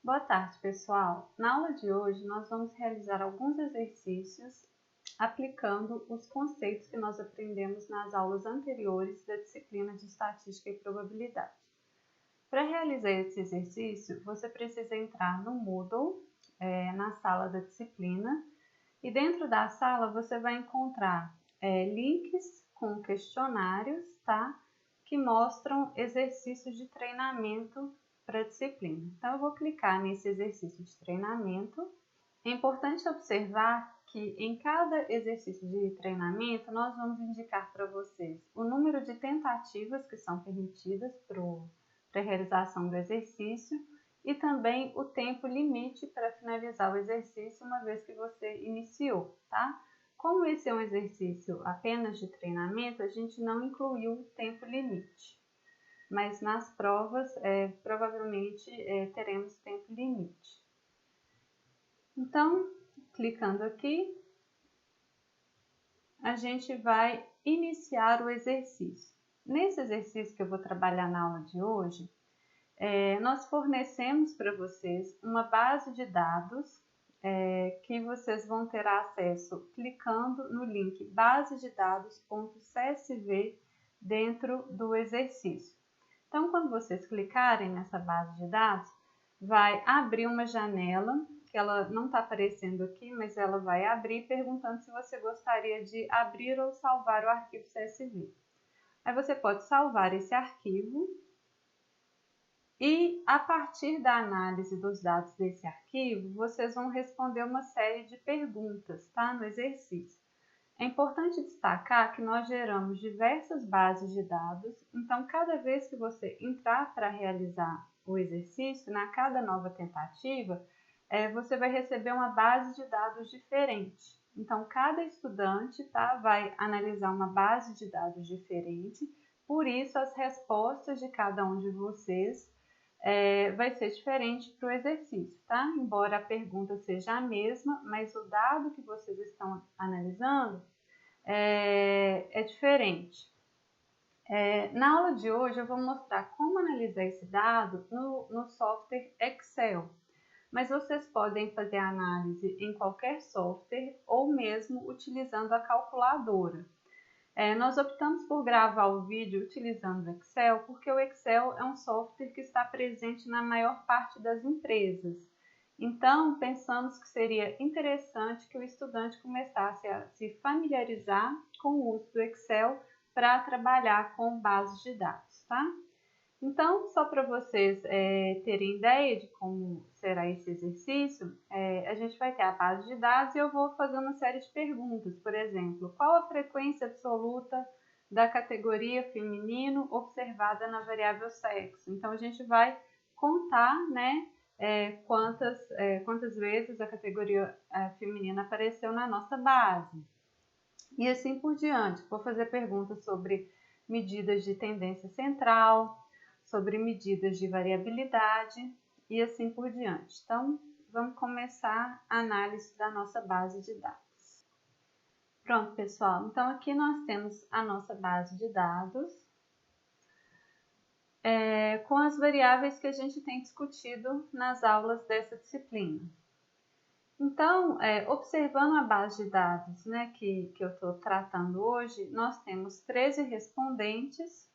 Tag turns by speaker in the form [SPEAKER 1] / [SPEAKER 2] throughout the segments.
[SPEAKER 1] Boa tarde, pessoal! Na aula de hoje, nós vamos realizar alguns exercícios aplicando os conceitos que nós aprendemos nas aulas anteriores da disciplina de Estatística e Probabilidade. Para realizar esse exercício, você precisa entrar no Moodle, na sala da disciplina, e dentro da sala você vai encontrar links com questionários, tá? Que mostram exercícios de treinamento para a disciplina. Então, eu vou clicar nesse exercício de treinamento. É importante observar que em cada exercício de treinamento, nós vamos indicar para vocês o número de tentativas que são permitidas para a realização do exercício e também o tempo limite para finalizar o exercício uma vez que você iniciou, tá? Como esse é um exercício apenas de treinamento, a gente não incluiu o tempo limite. Mas nas provas, provavelmente teremos tempo limite. Então, clicando aqui, a gente vai iniciar o exercício. Nesse exercício que eu vou trabalhar na aula de hoje, nós fornecemos para vocês uma base de dados que vocês vão ter acesso clicando no link basededados.csv dentro do exercício. Então, quando vocês clicarem nessa base de dados, vai abrir uma janela, que ela não está aparecendo aqui, mas ela vai abrir perguntando se você gostaria de abrir ou salvar o arquivo CSV. Aí você pode salvar esse arquivo e, a partir da análise dos dados desse arquivo, vocês vão responder uma série de perguntas, tá? No exercício. É importante destacar que nós geramos diversas bases de dados, então cada vez que você entrar para realizar o exercício, na cada nova tentativa, você vai receber uma base de dados diferente. Então cada estudante vai analisar uma base de dados diferente, por isso as respostas de cada um de vocês vai ser diferente para o exercício, tá? Embora a pergunta seja a mesma, mas o dado que vocês estão analisando é diferente. Na aula de hoje eu vou mostrar como analisar esse dado no software Excel, mas vocês podem fazer a análise em qualquer software ou mesmo utilizando a calculadora. Nós optamos por gravar o vídeo utilizando o Excel porque o Excel é um software que está presente na maior parte das empresas. Então, pensamos que seria interessante que o estudante começasse a se familiarizar com o uso do Excel para trabalhar com bases de dados, tá? Então, só para vocês terem ideia de como será esse exercício, a gente vai ter a base de dados e eu vou fazer uma série de perguntas. Por exemplo, qual a frequência absoluta da categoria feminino observada na variável sexo? Então, a gente vai contar, né, quantas vezes a categoria feminina apareceu na nossa base. E assim por diante. Vou fazer perguntas sobre medidas de tendência central, sobre medidas de variabilidade e assim por diante. Então, vamos começar a análise da nossa base de dados. Pronto, pessoal. Então, aqui nós temos a nossa base de dados com as variáveis que a gente tem discutido nas aulas dessa disciplina. Então, observando a base de dados, né, que eu estou tratando hoje, nós temos 13 respondentes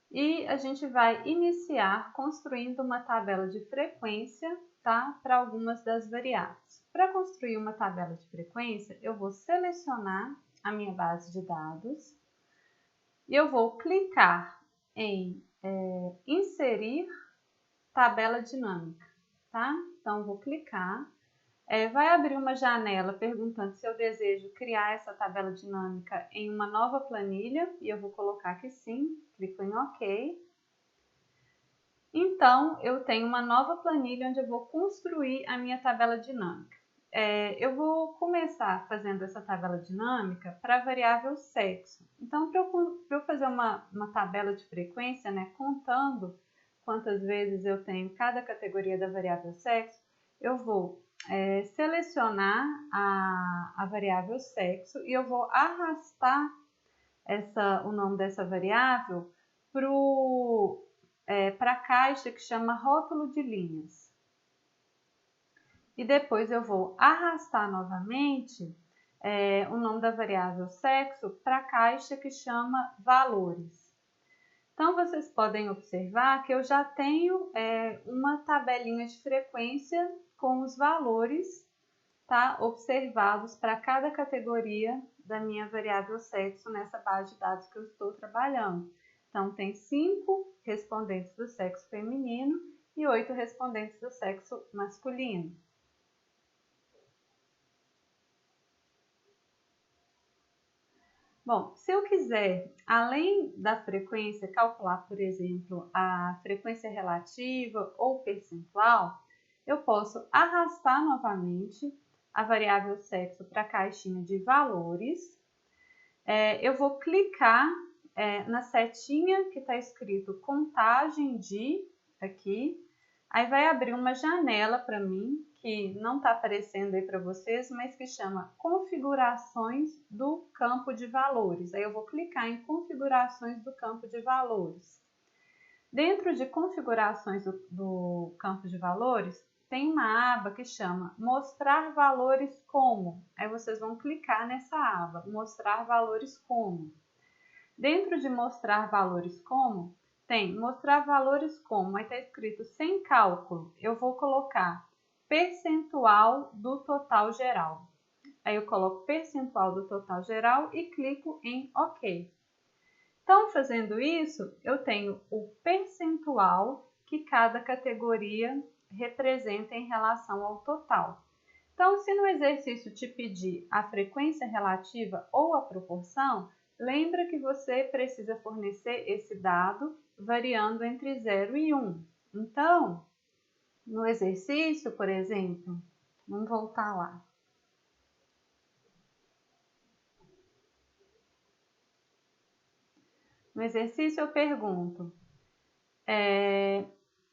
[SPEAKER 1] e a gente vai iniciar construindo uma tabela de frequência, tá, para algumas das variáveis. Para construir uma tabela de frequência, eu vou selecionar a minha base de dados e eu vou clicar em inserir tabela dinâmica, tá? Então, vou clicar. Vai abrir uma janela perguntando se eu desejo criar essa tabela dinâmica em uma nova planilha e eu vou colocar que sim, clico em OK. Então, eu tenho uma nova planilha onde eu vou construir a minha tabela dinâmica. Eu vou começar fazendo essa tabela dinâmica para a variável sexo. Então, para eu fazer uma tabela de frequência, né, contando quantas vezes eu tenho cada categoria da variável sexo, eu vou selecionar a variável sexo e eu vou arrastar o nome dessa variável para a caixa que chama rótulo de linhas. e depois eu vou arrastar novamente o nome da variável sexo para a caixa que chama valores. Então, vocês podem observar que eu já tenho uma tabelinha de frequência com os valores, tá, observados para cada categoria da minha variável sexo nessa base de dados que eu estou trabalhando. Então, tem 5 respondentes do sexo feminino e 8 respondentes do sexo masculino. Bom, se eu quiser, além da frequência, calcular, por exemplo, a frequência relativa ou percentual, eu posso arrastar novamente a variável sexo para a caixinha de valores. Eu vou clicar na setinha que está escrito contagem de, aqui, aí vai abrir uma janela para mim, que não está aparecendo aí para vocês, mas que chama configurações do campo de valores. Aí eu vou clicar em configurações do campo de valores. Dentro de configurações do campo de valores, tem uma aba que chama mostrar valores como. Aí vocês vão clicar nessa aba, mostrar valores como. Dentro de mostrar valores como, tem mostrar valores como, aí está escrito sem cálculo, eu vou colocar percentual do total geral. Aí eu coloco percentual do total geral e clico em OK. Então, fazendo isso, eu tenho o percentual que cada categoria representa em relação ao total. Então, se no exercício te pedir a frequência relativa ou a proporção, lembra que você precisa fornecer esse dado variando entre 0 e 1. Então, no exercício, por exemplo, vamos voltar lá. No exercício eu pergunto,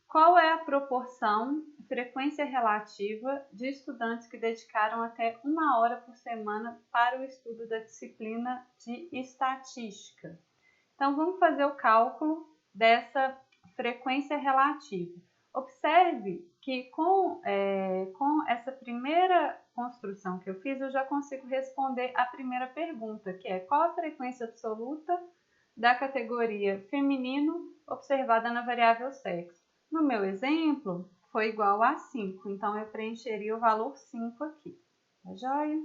[SPEAKER 1] qual é a proporção, frequência relativa de estudantes que dedicaram até 1 hora por semana para o estudo da disciplina de estatística? Então, vamos fazer o cálculo dessa frequência relativa. Observe que com essa primeira construção que eu fiz, eu já consigo responder a primeira pergunta, que é qual a frequência absoluta da categoria feminino observada na variável sexo. No meu exemplo, foi igual a 5, então eu preencheria o valor 5 aqui. Tá joia?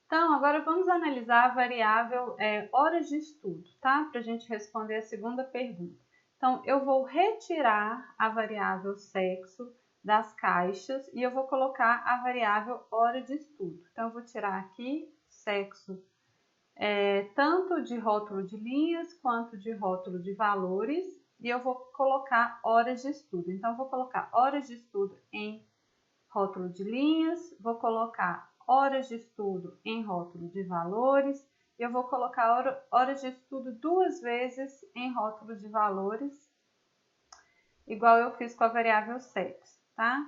[SPEAKER 1] Então, agora vamos analisar a variável horas de estudo, tá? Para a gente responder a segunda pergunta. Então, eu vou retirar a variável sexo das caixas e eu vou colocar a variável hora de estudo. Então, eu vou tirar aqui sexo tanto de rótulo de linhas quanto de rótulo de valores e eu vou colocar horas de estudo. Então, eu vou colocar horas de estudo em rótulo de linhas, vou colocar horas de estudo em rótulo de valores, e eu vou colocar horas de estudo 2 vezes em rótulo de valores, igual eu fiz com a variável sexo, tá?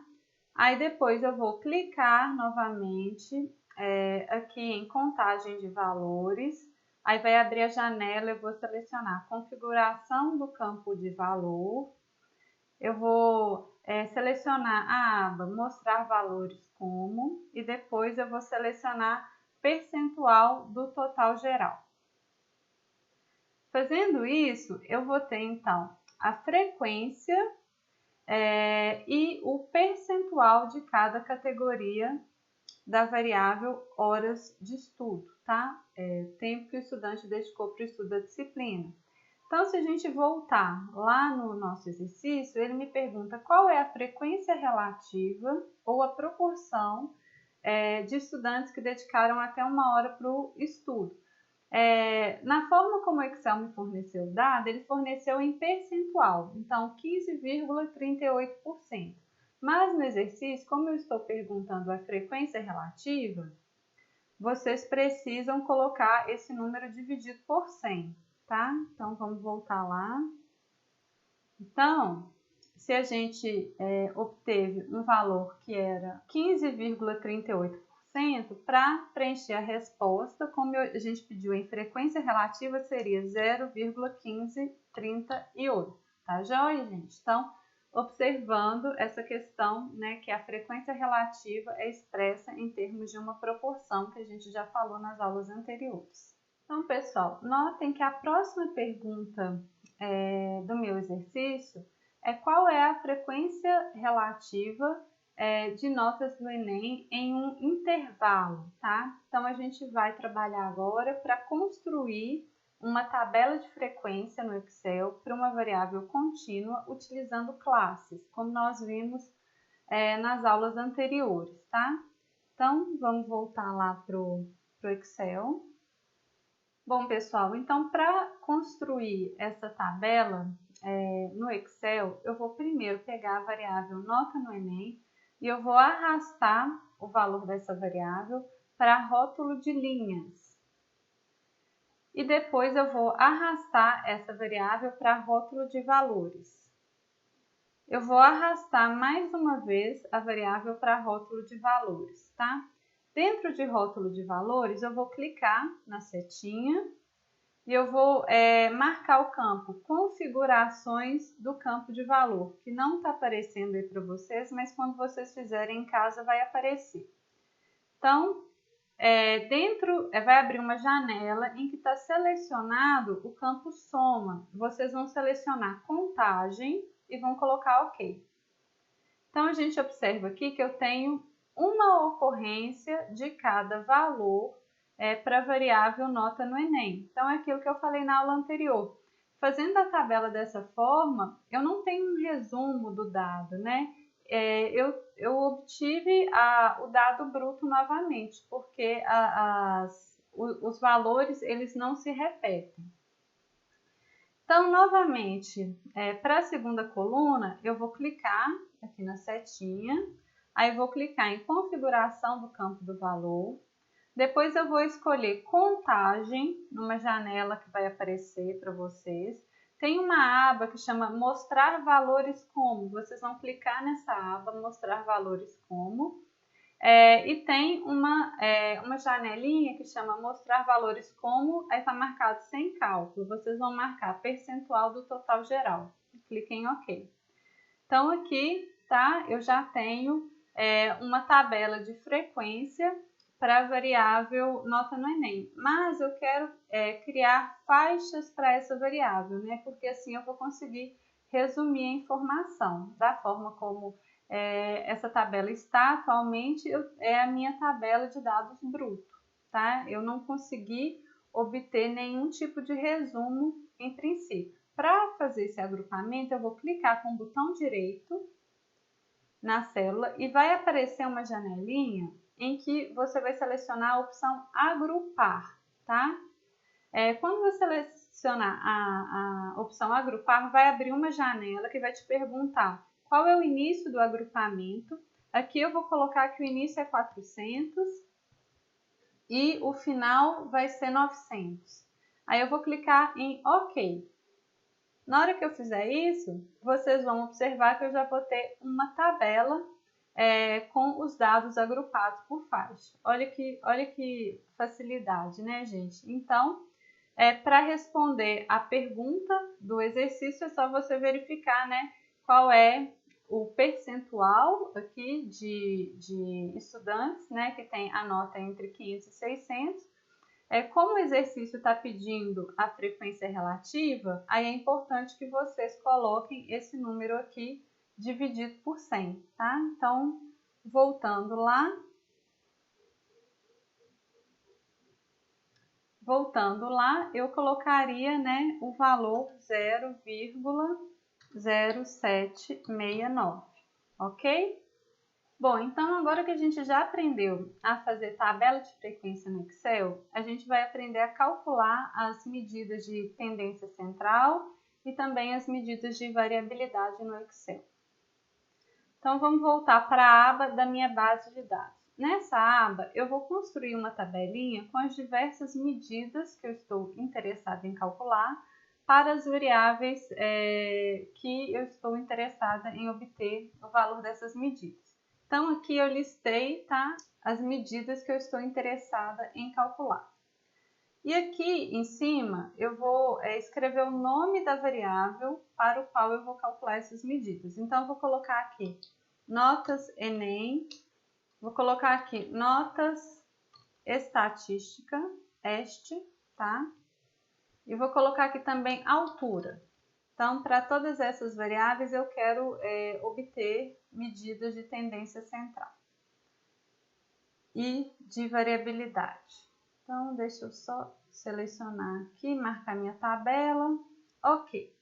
[SPEAKER 1] Aí depois eu vou clicar novamente aqui em contagem de valores, aí vai abrir a janela, eu vou selecionar configuração do campo de valor, eu vou selecionar a aba mostrar valores como e depois eu vou selecionar percentual do total geral. Fazendo isso, eu vou ter então a frequência e o percentual de cada categoria da variável horas de estudo, tá? Tempo que o estudante dedicou para o estudo da disciplina. Então, se a gente voltar lá no nosso exercício, ele me pergunta qual é a frequência relativa ou a proporção de estudantes que dedicaram até 1 hora para o estudo. Na forma como o Excel me forneceu o dado, ele forneceu em percentual, então 15,38%. Mas no exercício, como eu estou perguntando a frequência relativa, vocês precisam colocar esse número dividido por 100. Tá? Então, vamos voltar lá. Então, se a gente obteve um valor que era 15,38%, 4%, para preencher a resposta, como a gente pediu em frequência relativa, seria 0,1538, tá joia, gente? Então, observando essa questão, né, que a frequência relativa é expressa em termos de uma proporção, que a gente já falou nas aulas anteriores. Então, pessoal, notem que a próxima pergunta do meu exercício é qual é a frequência relativa de notas do Enem em um intervalo, tá? Então, a gente vai trabalhar agora para construir uma tabela de frequência no Excel para uma variável contínua utilizando classes, como nós vimos nas aulas anteriores, tá? Então, vamos voltar lá para o Excel. Bom, pessoal, então para construir essa tabela no Excel, eu vou primeiro pegar a variável nota no Enem e eu vou arrastar o valor dessa variável para rótulo de linhas. E depois eu vou arrastar essa variável para rótulo de valores. Eu vou arrastar mais uma vez a variável para rótulo de valores, tá? Dentro de rótulo de valores, eu vou clicar na setinha e eu vou marcar o campo configurações do campo de valor, que não está aparecendo aí para vocês, mas quando vocês fizerem em casa vai aparecer. Então, vai abrir uma janela em que está selecionado o campo soma. Vocês vão selecionar contagem e vão colocar OK. Então, a gente observa aqui que eu tenho uma ocorrência de cada valor para a variável nota no Enem. Então, é aquilo que eu falei na aula anterior. Fazendo a tabela dessa forma, eu não tenho um resumo do dado, né? Eu obtive o dado bruto novamente, porque os valores eles não se repetem. Então, novamente, para a segunda coluna, eu vou clicar aqui na setinha, aí eu vou clicar em configuração do campo do valor, depois eu vou escolher contagem, numa janela que vai aparecer para vocês. Tem uma aba que chama mostrar valores como, vocês vão clicar nessa aba, mostrar valores como, e tem uma janelinha que chama mostrar valores como, aí está marcado sem cálculo, vocês vão marcar percentual do total geral, cliquem em OK. Então aqui, tá, eu já tenho uma tabela de frequência para a variável nota no Enem, mas eu quero criar faixas para essa variável, né? Porque assim eu vou conseguir resumir a informação. Da forma como essa tabela está atualmente, é a minha tabela de dados bruto, tá? Eu não consegui obter nenhum tipo de resumo em princípio. Para fazer esse agrupamento, eu vou clicar com o botão direito na célula e vai aparecer uma janelinha em que você vai selecionar a opção agrupar, tá? Quando você selecionar a opção agrupar, vai abrir uma janela que vai te perguntar qual é o início do agrupamento. Aqui eu vou colocar que o início é 400 e o final vai ser 900. Aí eu vou clicar em OK. Na hora que eu fizer isso, vocês vão observar que eu já vou ter uma tabela com os dados agrupados por faixa. Olha que facilidade, né, gente? Então, para responder a pergunta do exercício, é só você verificar, né, qual é o percentual aqui de estudantes, né, que tem a nota entre 500 e 600. Como o exercício está pedindo a frequência relativa, aí é importante que vocês coloquem esse número aqui dividido por 100, tá? Então, voltando lá, eu colocaria, né, o valor 0,0769, ok? Bom, então agora que a gente já aprendeu a fazer tabela de frequência no Excel, a gente vai aprender a calcular as medidas de tendência central e também as medidas de variabilidade no Excel. Então, vamos voltar para a aba da minha base de dados. Nessa aba, eu vou construir uma tabelinha com as diversas medidas que eu estou interessada em calcular para as variáveis que eu estou interessada em obter o valor dessas medidas. Então, aqui eu listei, tá, as medidas que eu estou interessada em calcular. E aqui em cima eu vou escrever o nome da variável para o qual eu vou calcular essas medidas. Então, eu vou colocar aqui notas Enem, vou colocar aqui notas estatística, tá? E vou colocar aqui também altura. Então, para todas essas variáveis, eu quero obter medidas de tendência central e de variabilidade. Então, deixa eu só selecionar aqui, marcar minha tabela. Ok.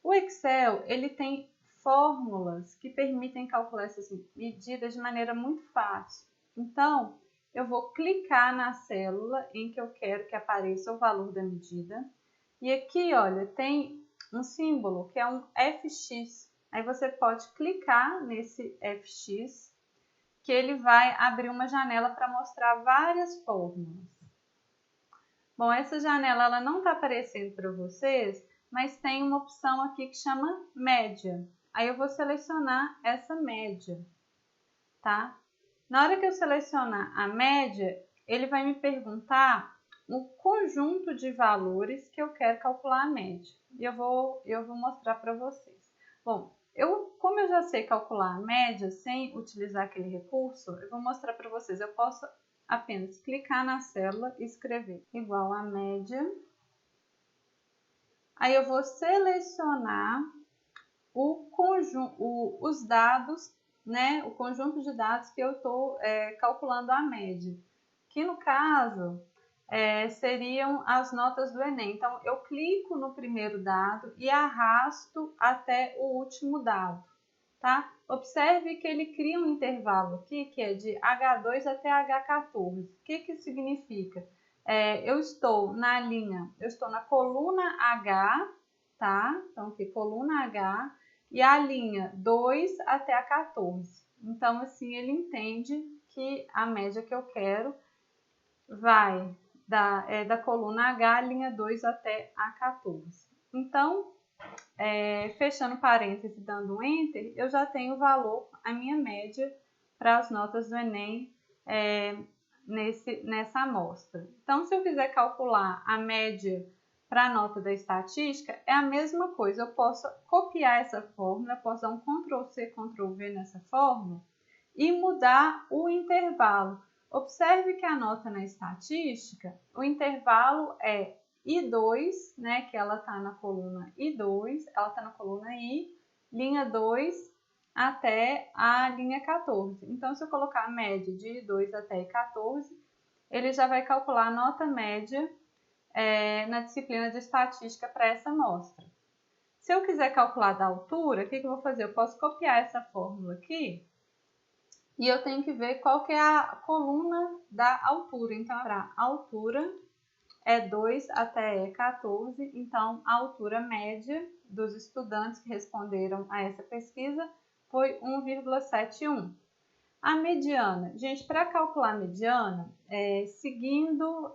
[SPEAKER 1] O Excel, ele tem fórmulas que permitem calcular essas medidas de maneira muito fácil. Então, eu vou clicar na célula em que eu quero que apareça o valor da medida. E aqui, olha, tem um símbolo que é um FX. Aí você pode clicar nesse FX, que ele vai abrir uma janela para mostrar várias fórmulas. Bom, essa janela ela não está aparecendo para vocês, mas tem uma opção aqui que chama média. Aí eu vou selecionar essa média, tá? Na hora que eu selecionar a média, ele vai me perguntar o conjunto de valores que eu quero calcular a média. E eu vou mostrar para vocês. Bom, como eu já sei calcular a média sem utilizar aquele recurso, eu vou mostrar para vocês. Eu posso apenas clicar na célula e escrever igual a média. Aí eu vou selecionar os dados, né, o conjunto de dados que eu estou calculando a média. Que no caso seriam as notas do Enem. Então, eu clico no primeiro dado e arrasto até o último dado, tá? Observe que ele cria um intervalo aqui que é de H2 até H14. O que que significa? Eu estou na coluna H, tá? Então, aqui, coluna H, e a linha 2 até a 14. Então, assim, ele entende que a média que eu quero vai da coluna H, linha 2 até a 14. Então, fechando parênteses e dando um Enter, eu já tenho o valor, a minha média para as notas do Enem nessa amostra. Então, se eu quiser calcular a média para a nota da estatística, é a mesma coisa. Eu posso copiar essa fórmula, posso dar um Ctrl+C, Ctrl+V nessa fórmula e mudar o intervalo. Observe que a nota na estatística, o intervalo é I2, né, que ela está na coluna I2, ela está na coluna I, linha 2 até a linha 14. Então, se eu colocar a média de I2 até I14, ele já vai calcular a nota média na disciplina de estatística para essa amostra. Se eu quiser calcular da altura, o que eu vou fazer? Eu posso copiar essa fórmula aqui e eu tenho que ver qual que é a coluna da altura. Então, para altura é 2 até 14, então a altura média dos estudantes que responderam a essa pesquisa foi 1,71. A mediana, gente, para calcular a mediana, seguindo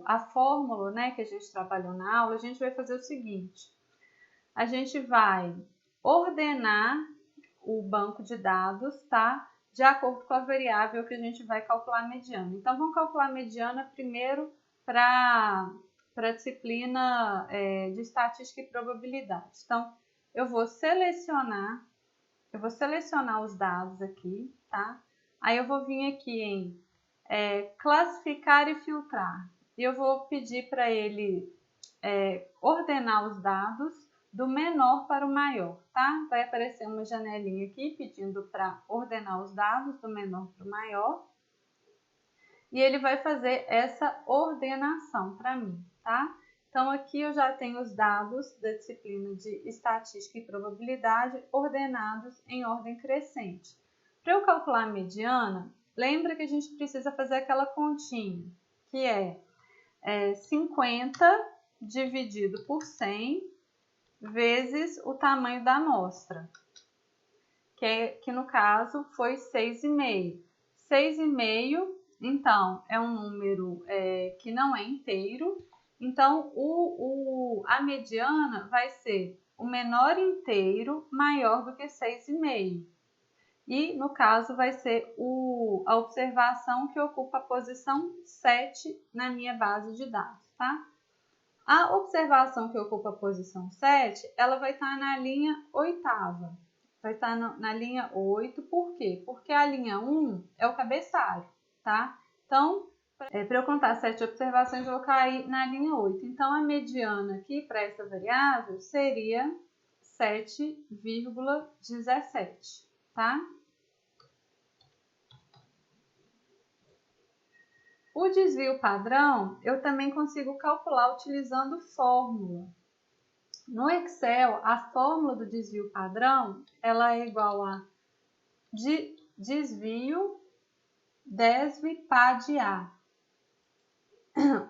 [SPEAKER 1] a fórmula, né, que a gente trabalhou na aula, a gente vai fazer o seguinte: a gente vai ordenar o banco de dados, tá? De acordo com a variável que a gente vai calcular a mediana. Então, vamos calcular a mediana primeiro para a disciplina de estatística e probabilidade. Então, eu vou selecionar os dados aqui, tá? Aí eu vou vir aqui em classificar e filtrar. E eu vou pedir para ele ordenar os dados do menor para o maior, tá? Vai aparecer uma janelinha aqui pedindo para ordenar os dados do menor para o maior. E ele vai fazer essa ordenação para mim, tá? Então, aqui eu já tenho os dados da disciplina de estatística e probabilidade ordenados em ordem crescente. Para eu calcular a mediana, lembra que a gente precisa fazer aquela continha, que é 50 dividido por 100 vezes o tamanho da amostra, que no caso foi 6,5. 6,5, então, é um número que não é inteiro. Então, a mediana vai ser o menor inteiro maior do que 6,5. E, no caso, vai ser a observação que ocupa a posição 7 na minha base de dados, tá? A observação que ocupa a posição 7, ela vai estar na linha 8ª. Vai estar na linha 8, por quê? Porque a linha 1 é o cabeçalho, tá? Então, para eu contar 7 observações, eu vou cair na linha 8. Então, a mediana aqui para essa variável seria 7,17, tá? O desvio padrão, eu também consigo calcular utilizando fórmula. No Excel, a fórmula do desvio padrão, ela é igual a desvio DESV-PA de A.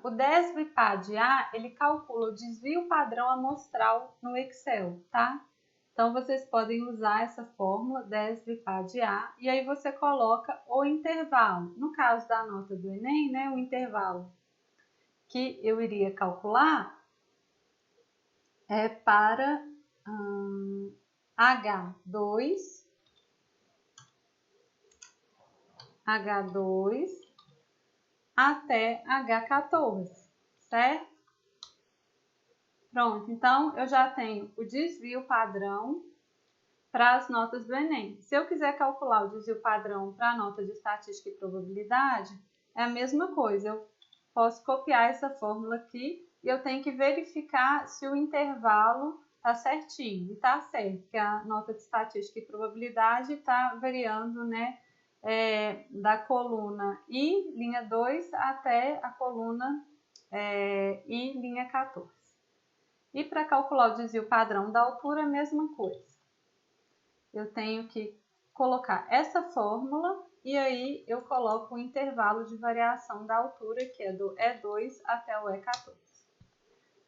[SPEAKER 1] O DESV-PA de A, ele calcula o desvio padrão amostral no Excel, tá? Então, vocês podem usar essa fórmula DESV-PA de A e aí você coloca o intervalo. No caso da nota do Enem, né, o intervalo que eu iria calcular é para H2 até H14, certo? Pronto, então eu já tenho o desvio padrão para as notas do Enem. Se eu quiser calcular o desvio padrão para a nota de estatística e probabilidade, é a mesma coisa. Eu posso copiar essa fórmula aqui e eu tenho que verificar se o intervalo está certinho. E está certo, porque a nota de estatística e probabilidade está variando, né, da coluna I, linha 2, até a coluna I, linha 14. E para calcular o desvio padrão da altura, a mesma coisa. Eu tenho que colocar essa fórmula e aí eu coloco o intervalo de variação da altura, que é do E2 até o E14.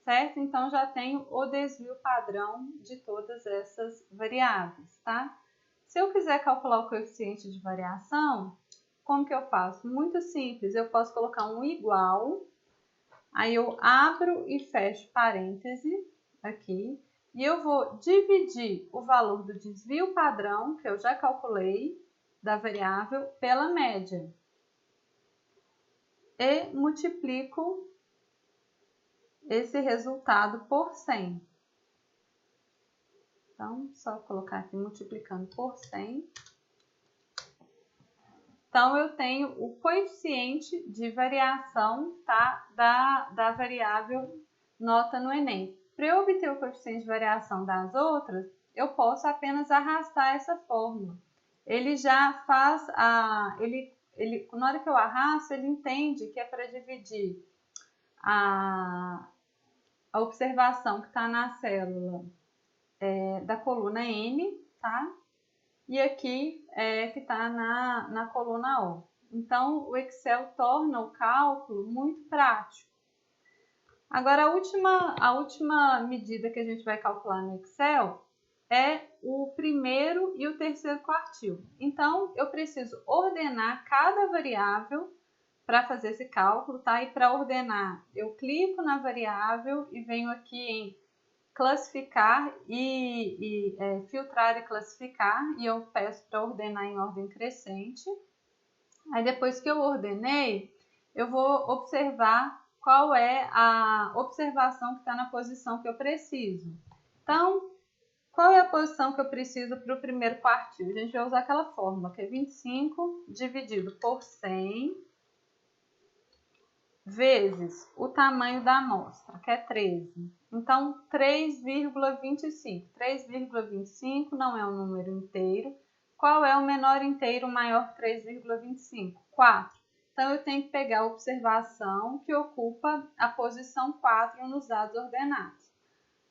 [SPEAKER 1] Certo? Então, já tenho o desvio padrão de todas essas variáveis, tá? Se eu quiser calcular o coeficiente de variação, como que eu faço? Muito simples, eu posso colocar um igual, aí eu abro e fecho parêntese aqui, e eu vou dividir o valor do desvio padrão, que eu já calculei, da variável, pela média. E multiplico esse resultado por 100. Então, só colocar aqui multiplicando por 100. Então, eu tenho o coeficiente de variação, tá, da variável nota no Enem. Para eu obter o coeficiente de variação das outras, eu posso apenas arrastar essa fórmula. Ele já faz na hora que eu arrasto, ele entende que é para dividir a observação que está na célula da coluna N, tá? E aqui que está na coluna O. Então, o Excel torna o cálculo muito prático. Agora, a última medida que a gente vai calcular no Excel é o primeiro e o terceiro quartil. Então, eu preciso ordenar cada variável para fazer esse cálculo, tá? E para ordenar, eu clico na variável e venho aqui em classificar e filtrar e classificar, e eu peço para ordenar em ordem crescente. Aí depois que eu ordenei, eu vou observar qual é a observação que está na posição que eu preciso. Então, qual é a posição que eu preciso para o primeiro quartil? A gente vai usar aquela fórmula, que é 25 dividido por 100 vezes o tamanho da amostra, que é 13. Então, 3,25. 3,25 não é um número inteiro. Qual é o menor inteiro maior que 3,25? 4. Então, eu tenho que pegar a observação que ocupa a posição 4 nos dados ordenados.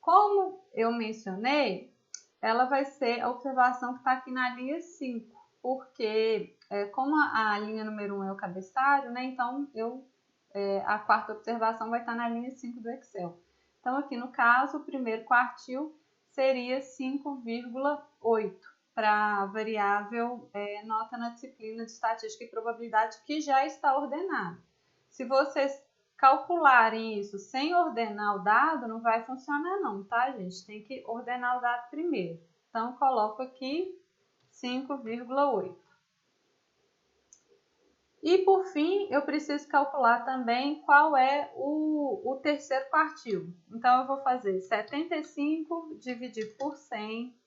[SPEAKER 1] Como eu mencionei, ela vai ser a observação que está aqui na linha 5, porque como a linha número 1 é o cabeçalho, né, então a quarta observação vai estar na linha 5 do Excel. Então, aqui no caso, o primeiro quartil seria 5,8 para a variável nota na disciplina de estatística e probabilidade, que já está ordenada. Se vocês calcularem isso sem ordenar o dado, não vai funcionar não, tá, gente? Tem que ordenar o dado primeiro. Então, coloco aqui 5,8. E por fim, eu preciso calcular também qual é o terceiro quartil. Então, eu vou fazer 75 dividido por 100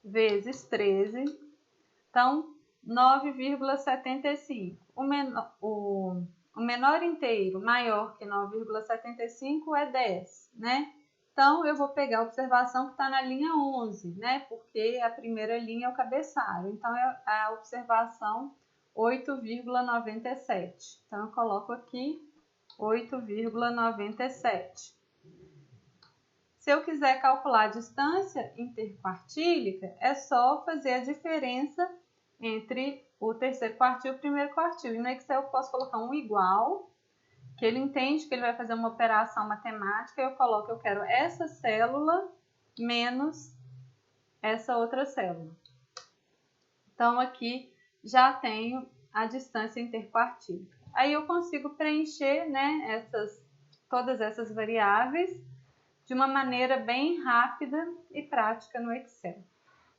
[SPEAKER 1] vezes 13. Então, 9,75. O menor inteiro maior que 9,75 é 10, né? Então, eu vou pegar a observação que está na linha 11, né? Porque a primeira linha é o cabeçalho. Então, é a observação 8,97. Então, eu coloco aqui 8,97. Se eu quiser calcular a distância interquartílica, é só fazer a diferença entre o terceiro quartil e o primeiro quartil. E no Excel eu posso colocar um igual, que ele entende que ele vai fazer uma operação matemática, e eu coloco, eu quero essa célula menos essa outra célula. Então, aqui já tenho a distância interquartílica. Aí eu consigo preencher, né, todas essas variáveis de uma maneira bem rápida e prática no Excel.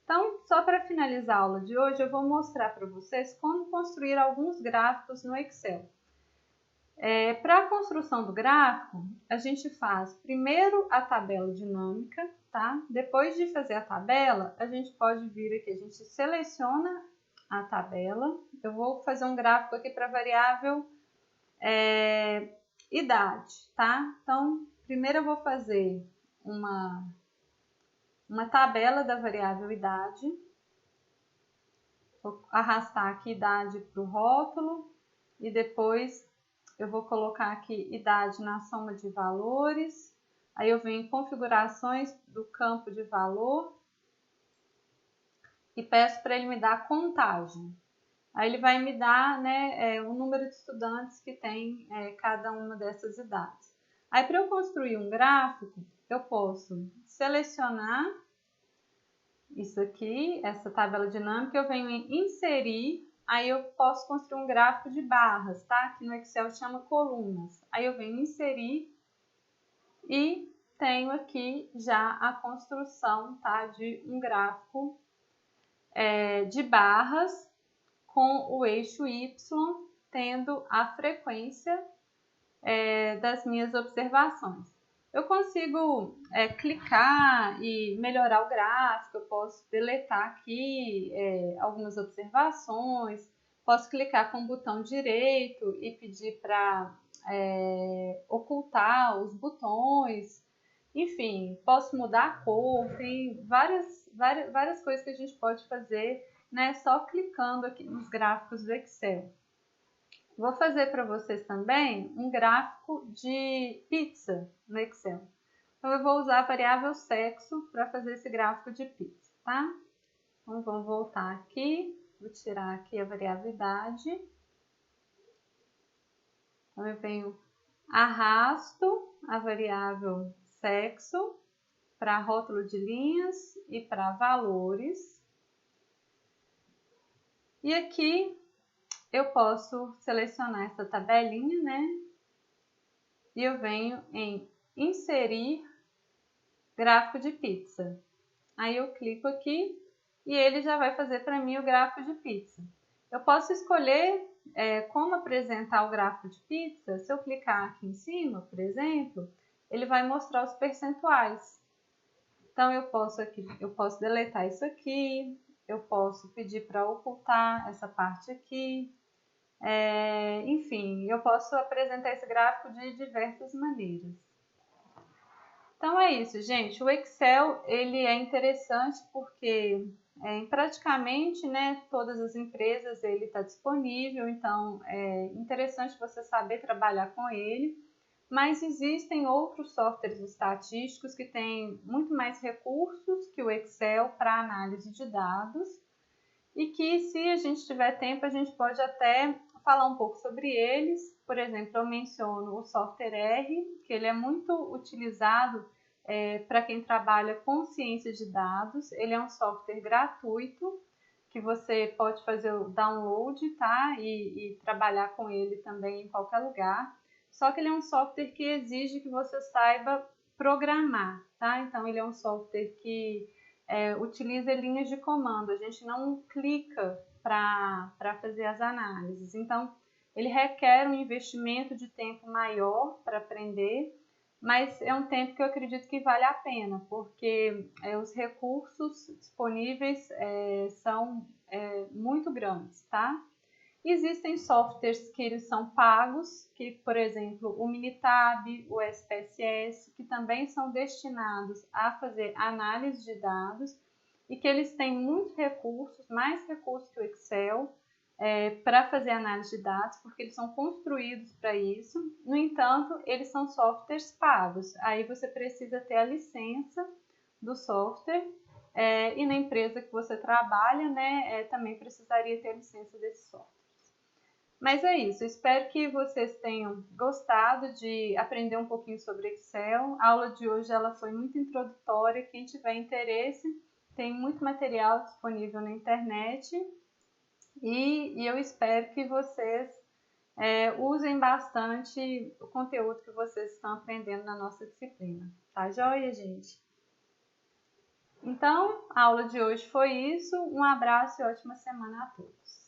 [SPEAKER 1] Então, só para finalizar a aula de hoje, eu vou mostrar para vocês como construir alguns gráficos no Excel. Para a construção do gráfico, a gente faz primeiro a tabela dinâmica, tá? Depois de fazer a tabela, a gente pode vir aqui, a gente seleciona a tabela. Eu vou fazer um gráfico aqui para a variável idade, tá? Então, primeiro eu vou fazer uma tabela da variável idade. Vou arrastar aqui idade para o rótulo e depois eu vou colocar aqui idade na soma de valores. Aí eu venho em configurações do campo de valor e peço para ele me dar contagem. Aí ele vai me dar, né, o número de estudantes que tem cada uma dessas idades. Aí para eu construir um gráfico, eu posso selecionar isso aqui, essa tabela dinâmica, eu venho em inserir, aí eu posso construir um gráfico de barras, tá? Que no Excel chama colunas. Aí eu venho inserir e tenho aqui já a construção, tá? De um gráfico de barras com o eixo Y tendo a frequência das minhas observações. Eu consigo clicar e melhorar o gráfico, eu posso deletar aqui algumas observações, posso clicar com o botão direito e pedir para ocultar os botões, enfim, posso mudar a cor, tem várias coisas que a gente pode fazer, né, só clicando aqui nos gráficos do Excel. Vou fazer para vocês também um gráfico de pizza no Excel. Então, eu vou usar a variável sexo para fazer esse gráfico de pizza, tá? Então, vamos voltar aqui. Vou tirar aqui a variável idade. Então, eu venho, arrasto a variável sexo para rótulo de linhas e para valores. E aqui eu posso selecionar essa tabelinha, né? E eu venho em inserir gráfico de pizza. Aí eu clico aqui e ele já vai fazer para mim o gráfico de pizza. Eu posso escolher como apresentar o gráfico de pizza. Se eu clicar aqui em cima, por exemplo, ele vai mostrar os percentuais. Então eu posso deletar isso aqui, eu posso pedir para ocultar essa parte aqui. Enfim, eu posso apresentar esse gráfico de diversas maneiras. Então é isso, gente. O Excel ele é interessante porque em praticamente, né, todas as empresas ele está disponível, então é interessante você saber trabalhar com ele. Mas existem outros softwares estatísticos que têm muito mais recursos que o Excel para análise de dados e que, se a gente tiver tempo, a gente pode até falar um pouco sobre eles. Por exemplo, eu menciono o software R, que ele é muito utilizado para quem trabalha com ciência de dados. Ele é um software gratuito que você pode fazer o download, tá? E trabalhar com ele também em qualquer lugar. Só que ele é um software que exige que você saiba programar, tá? Então, ele é um software que utiliza linhas de comando, a gente não clica para fazer as análises. Então, ele requer um investimento de tempo maior para aprender, mas é um tempo que eu acredito que vale a pena, porque os recursos disponíveis são muito grandes, tá? Existem softwares que eles são pagos, que, por exemplo, o Minitab, o SPSS, que também são destinados a fazer análise de dados e que eles têm muitos recursos, mais recursos que o Excel, para fazer análise de dados, porque eles são construídos para isso. No entanto, eles são softwares pagos. Aí você precisa ter a licença do software e na empresa que você trabalha, né, também precisaria ter a licença desse software. Mas é isso, espero que vocês tenham gostado de aprender um pouquinho sobre Excel. A aula de hoje ela foi muito introdutória, quem tiver interesse, tem muito material disponível na internet e eu espero que vocês usem bastante o conteúdo que vocês estão aprendendo na nossa disciplina. Tá joia, gente? Então, a aula de hoje foi isso. Um abraço e ótima semana a todos.